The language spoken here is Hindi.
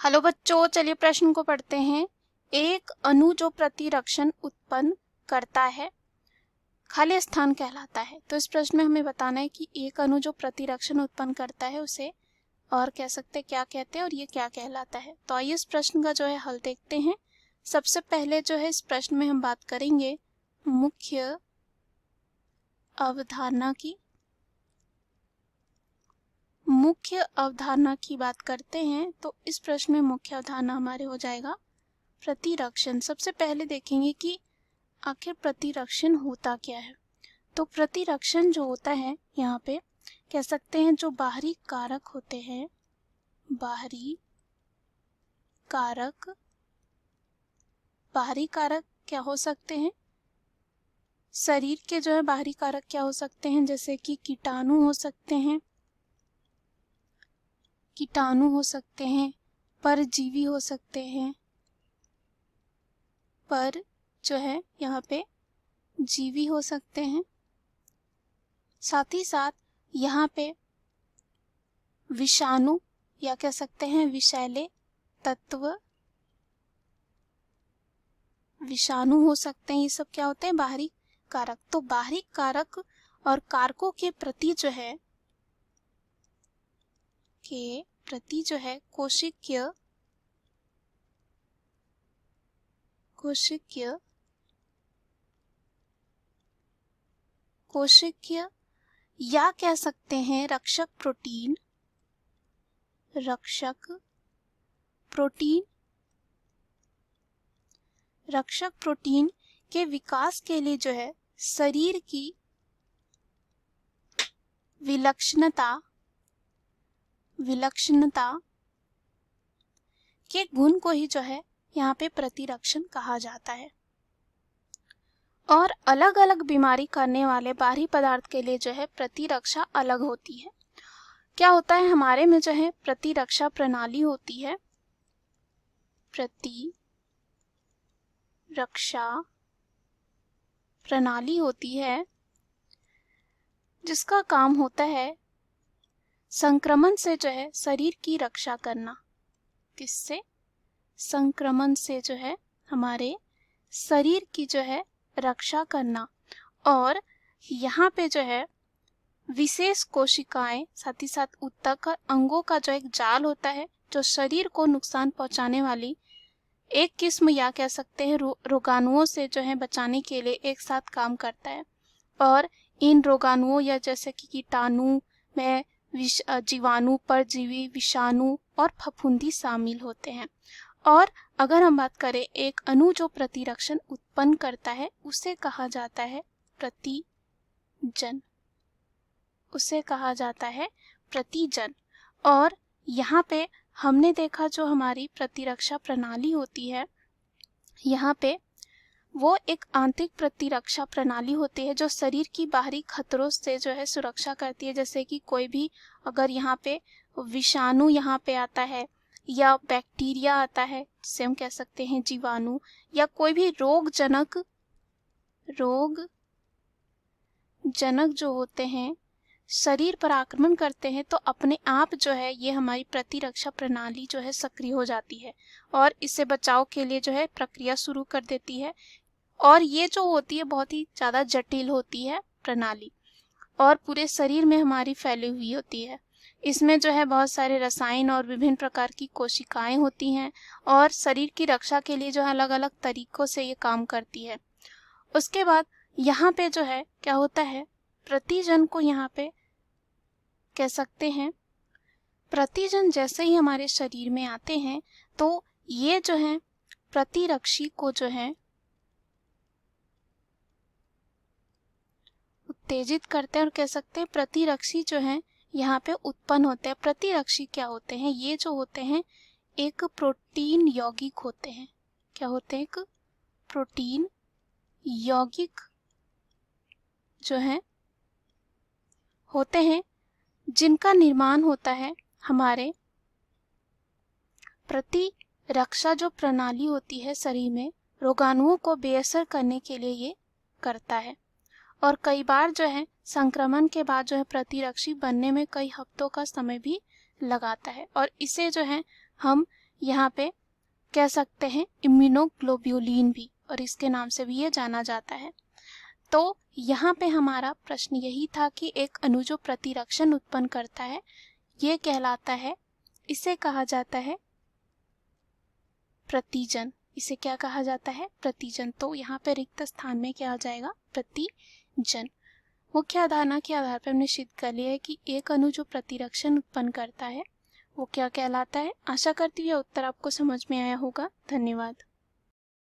हेलो बच्चों, चलिए प्रश्न को पढ़ते हैं। एक अणु जो प्रतिरक्षण उत्पन्न करता है खाली स्थान कहलाता है। तो इस प्रश्न में हमें बताना है कि एक अणु जो प्रतिरक्षण उत्पन्न करता है उसे और कह सकते क्या कहते हैं और ये क्या कहलाता है। तो आइए इस प्रश्न का जो है हल देखते हैं। सबसे पहले जो है इस प्रश्न में हम बात करेंगे मुख्य अवधारणा की। मुख्य अवधारणा की बात करते हैं तो इस प्रश्न में मुख्य अवधारणा हमारे हो जाएगा प्रतिरक्षण। सबसे पहले देखेंगे कि आखिर प्रतिरक्षण होता क्या है। तो प्रतिरक्षण जो होता है यहाँ पे कह सकते हैं जो बाहरी कारक होते हैं, बाहरी कारक क्या हो सकते हैं, शरीर के जो है बाहरी कारक क्या हो सकते हैं, जैसे कि कीटाणु हो सकते हैं, परजीवी हो सकते हैं, पर जो है यहाँ पे जीवी हो सकते हैं। साथ ही साथ यहाँ पे विषाणु या कह सकते हैं विषैले तत्व विषाणु हो सकते हैं। ये सब क्या होते हैं, बाहरी कारक। तो बाहरी कारक और कारकों के प्रति जो है कोशिकीय या कह सकते हैं रक्षक प्रोटीन के विकास के लिए जो है शरीर की विलक्षणता के गुण को ही जो है यहाँ पे प्रतिरक्षण कहा जाता है। और अलग अलग बीमारी करने वाले बाहरी पदार्थ के लिए जो है प्रतिरक्षा अलग होती है। क्या होता है, हमारे में जो है प्रतिरक्षा प्रणाली होती है, जिसका काम होता है संक्रमण से जो है शरीर की रक्षा करना। किससे? संक्रमण से जो है हमारे शरीर की जो है रक्षा करना। और यहाँ पे जो है विशेष कोशिकाएं, साथ ही साथ ऊतक अंगों का जो एक जाल होता है जो शरीर को नुकसान पहुंचाने वाली एक किस्म या कह सकते हैं रोगाणुओं से जो है बचाने के लिए एक साथ काम करता है। और इन रोगाणुओं या जैसे कि कीटाणु में जीवाणु, परजीवी, विषाणु और फफूंदी शामिल होते हैं। और अगर हम बात करें एक अणु जो प्रतिरक्षण उत्पन्न करता है उसे कहा जाता है प्रतिजन। और यहाँ पे हमने देखा जो हमारी प्रतिरक्षा प्रणाली होती है, यहाँ पे वो एक आंतरिक प्रतिरक्षा प्रणाली होती है जो शरीर की बाहरी खतरों से जो है सुरक्षा करती है। जैसे कि कोई भी अगर यहाँ पे विषाणु यहाँ पे आता है या बैक्टीरिया आता है जिसे हम कह सकते हैं जीवाणु, या कोई भी रोग जनक जो होते हैं शरीर पर आक्रमण करते हैं, तो अपने आप जो है ये हमारी प्रतिरक्षा प्रणाली जो है सक्रिय हो जाती है और इससे बचाव के लिए जो है प्रक्रिया शुरू कर देती है। और ये जो होती है बहुत ही ज़्यादा जटिल होती है प्रणाली और पूरे शरीर में हमारी फैली हुई होती है। इसमें जो है बहुत सारे रसायन और विभिन्न प्रकार की कोशिकाएं होती हैं और शरीर की रक्षा के लिए जो है अलग अलग तरीकों से ये काम करती है। उसके बाद यहाँ पे जो है क्या होता है, प्रतिजन को यहाँ पे कह सकते हैं, प्रतिजन जैसे ही हमारे शरीर में आते हैं तो ये जो है प्रतिरक्षी को जो है उत्तेजित करते हैं और कह सकते हैं प्रतिरक्षी जो है यहाँ पे उत्पन्न होते हैं। प्रतिरक्षी क्या होते हैं, ये जो होते हैं एक प्रोटीन यौगिक होते हैं। क्या होते हैं? एक प्रोटीन यौगिक जो है होते हैं जिनका निर्माण होता है हमारे प्रतिरक्षा जो प्रणाली होती है शरीर में रोगाणुओं को बेअसर करने के लिए ये करता है। और कई बार जो है संक्रमण के बाद जो है प्रतिरक्षी बनने में कई हफ्तों का समय भी लगाता है और इसे जो है हम यहाँ पे कह सकते हैं इम्यूनोग्लोब्यूलिन भी, और इसके नाम से भी ये जाना जाता है। तो यहाँ पे हमारा प्रश्न यही था कि एक अणु जो प्रतिरक्षण उत्पन्न करता है ये कहलाता है, इसे कहा जाता है प्रतिजन। इसे क्या कहा जाता है? प्रतिजन। तो यहाँ पे रिक्त स्थान में क्या आ जाएगा? प्रतिजन। मुख्य अवधारणा के आधार पर हमने सिद्ध कर लिया है कि एक अणु जो प्रतिरक्षण उत्पन्न करता है वो क्या कहलाता है। आशा करती हूँ यह उत्तर आपको समझ में आया होगा। धन्यवाद।